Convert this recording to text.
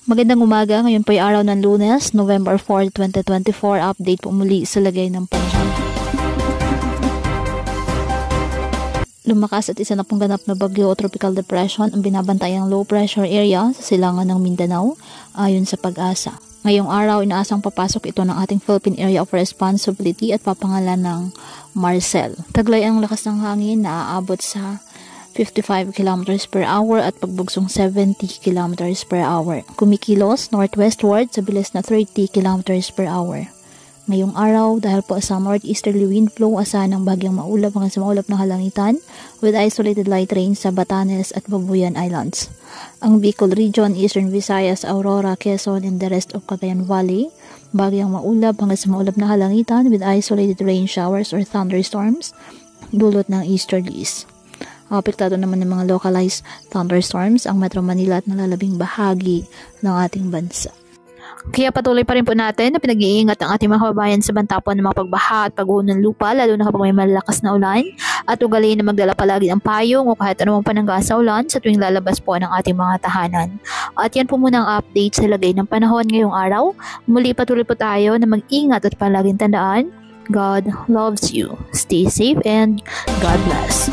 Magandang umaga, ngayon po ay araw ng Lunes, November 4, 2024. Update po muli sa lagay ng panahon. Lumakas at isa na pong ganap na bagyo o tropical depression ang binabantayang low pressure area sa silangan ng Mindanao ayon sa Pag-asa. Ngayong araw, inaasang papasok ito ng ating Philippine Area of Responsibility at papangalan ng Marcel. Taglay ang lakas ng hangin na aabot sa 55 km per hour at pagbugsong 70 km per hour. Kumikilos northwestward sa bilis na 30 km per hour. Ngayong araw, dahil po sa northeasterly wind flow, asahan ng bagyang maulap hanggang sa maulap na halangitan with isolated light rain sa Batanes at Babuyan Islands. Ang Bicol Region, Eastern Visayas, Aurora, Quezon, and the rest of Cagayan Valley, bagyang maulap hanggang sa maulap na halangitan with isolated rain showers or thunderstorms, dulot ng easterlies. Apektado naman ng mga localized thunderstorms ang Metro Manila at nalalabing bahagi ng ating bansa. Kaya patuloy pa rin po natin na pinag-iingat ang ating mga kababayan sa banta po ng mga pagbaha at pag-uho ng lupa, lalo na kapag may malakas na ulan, at ugaliin na magdala palagi ng payong o kahit anumang panangga sa ulan sa tuwing lalabas po ng ating mga tahanan. At yan po muna ang update sa lagay ng panahon ngayong araw. Muli patuloy po tayo na mag-ingat at palaging tandaan, God loves you. Stay safe and God bless.